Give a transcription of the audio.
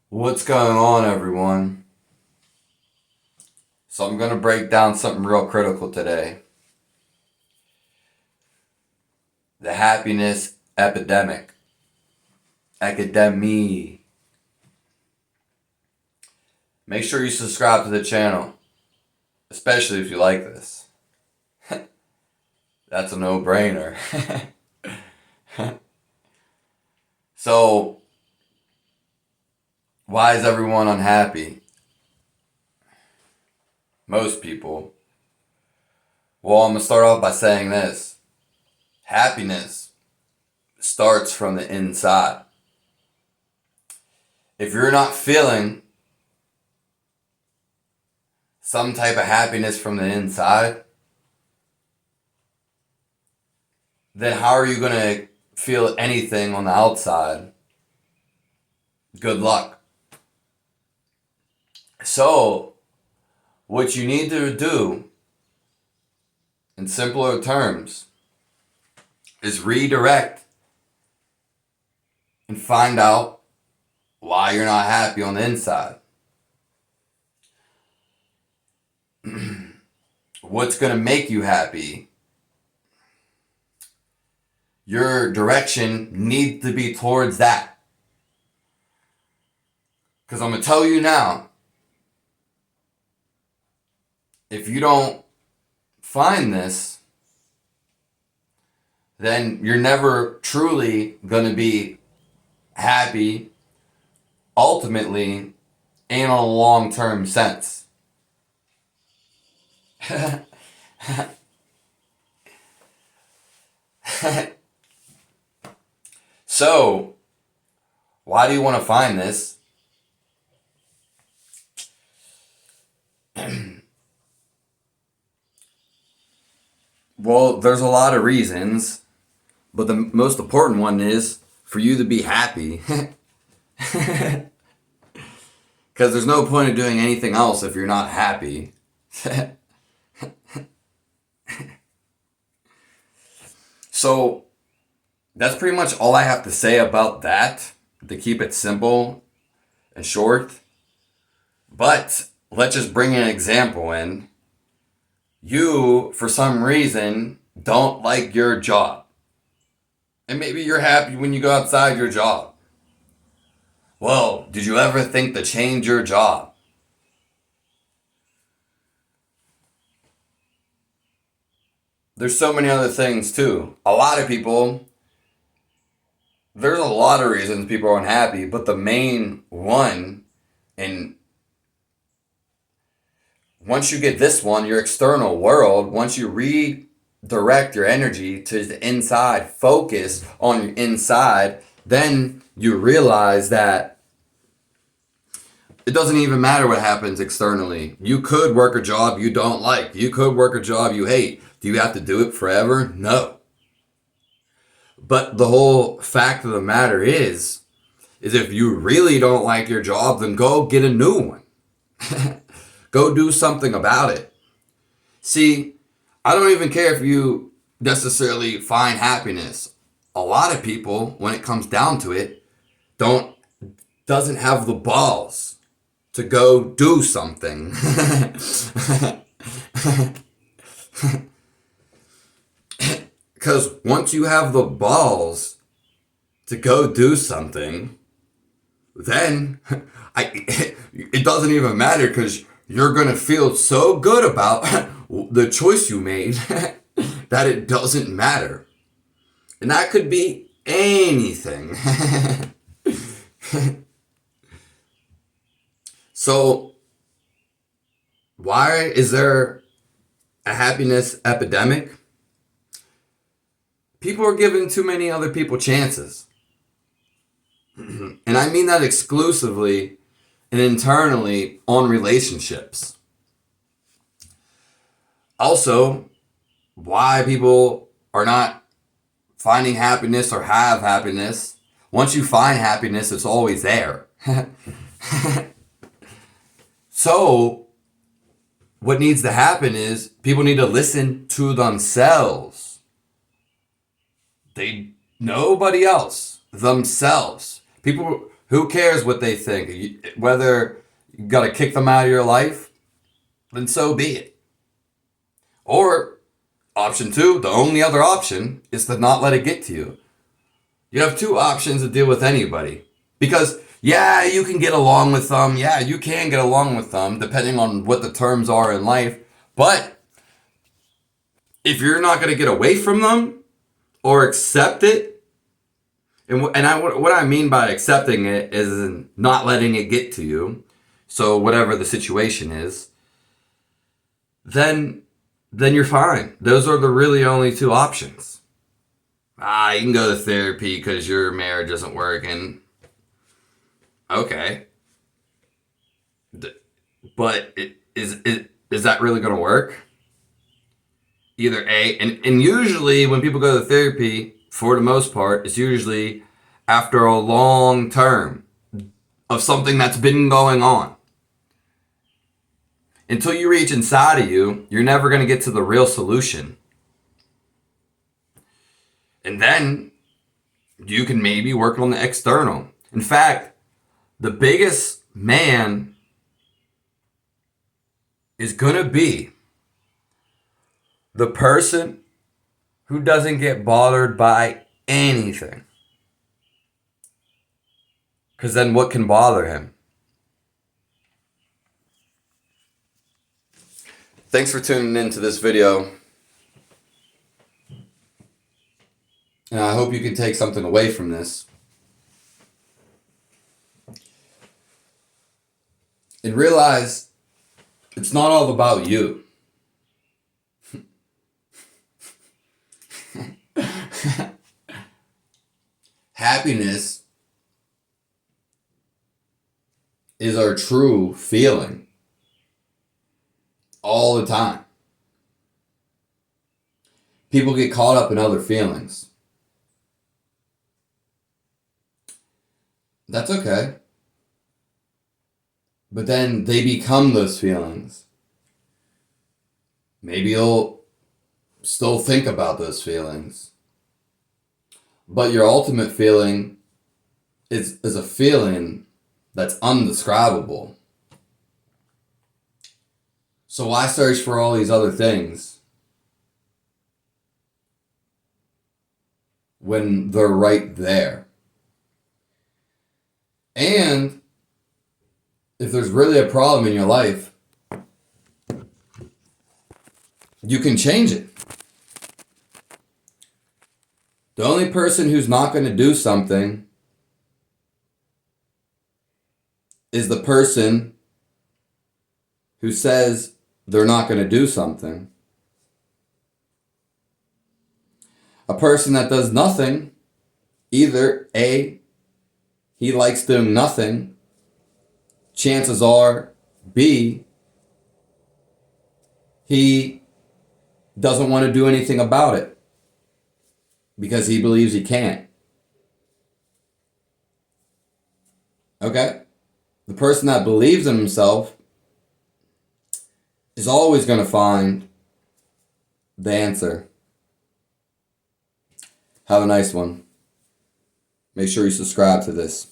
What's going on, everyone? So, I'm going to break down something real critical today: the happiness epidemic. Academy. Make sure you subscribe to the channel, especially if you like this. That's a no brainer. So, why is everyone unhappy? Most people. Well, I'm going to start off by saying this: happiness starts from the inside. If you're not feeling some type of happiness from the inside, then how are you going to feel anything on the outside? Good luck. So, what you need to do, in simpler terms, is redirect and find out why you're not happy on the inside. What's going to make you happy? Your direction needs to be towards that. Because I'm going to tell you now, if you don't find this, then you're never truly going to be happy, ultimately, in a long-term sense. So, why do you want to find this? Well, there's a lot of reasons, but the most important one is for you to be happy. Because there's no point of doing anything else if you're not happy. So, that's pretty much all I have to say about that, to keep it simple and short. But let's just bring an example in. You, for some reason, don't like your job. And maybe you're happy when you go outside your job. Well, did you ever think to change your job? There's so many other things too. There's a lot of reasons people are unhappy, but the main one, and once you get this one, your external world, once you redirect your energy to the inside, focus on your inside, then you realize that it doesn't even matter what happens externally. You could work a job you don't like. You could work a job you hate. Do you have to do it forever? No. But the whole fact of the matter is if you really don't like your job, then go get a new one. Go do something about it. See, I don't even care if you necessarily find happiness. A lot of people, when it comes down to it, doesn't have the balls to go do something. Because once you have the balls to go do something, then it doesn't even matter, because you're going to feel so good about the choice you made that it doesn't matter. And that could be anything. So, why is there a happiness epidemic? People are giving too many other people chances. And I mean that exclusively and internally on relationships. Also, why people are not finding happiness or have happiness. Once you find happiness, it's always there. So, what needs to happen is people need to listen to themselves. Nobody else, themselves. People Who cares what they think? Whether you got to kick them out of your life, then so be it. Or option two, the only other option is to not let it get to you. You have two options to deal with anybody. Because, yeah, you can get along with them. Yeah, you can get along with them, depending on what the terms are in life. But if you're not going to get away from them or accept it, what I mean by accepting it is not letting it get to you, so whatever the situation is, then you're fine. Those are the really only two options. You can go to therapy because your marriage isn't working. Okay. But is that really going to work? Either A, and usually when people go to therapy, for the most part, it's usually after a long term of something that's been going on. Until you reach inside of you, you're never going to get to the real solution. And then you can maybe work on the external. In fact, the biggest man is going to be the person who doesn't get bothered by anything. Because then what can bother him? Thanks for tuning into this video. And I hope you can take something away from this. And realize it's not all about you. Happiness is our true feeling all the time. People get caught up in other feelings. That's okay. But then they become those feelings. Maybe you'll still think about those feelings. But your ultimate feeling is a feeling that's undescribable. So why search for all these other things when they're right there? And if there's really a problem in your life, you can change it. The only person who's not going to do something is the person who says they're not going to do something. A person that does nothing, either A, he likes doing nothing, chances are B, he doesn't want to do anything about it because he believes he can't. Okay? The person that believes in himself is always going to find the answer. Have a nice one. Make sure you subscribe to this.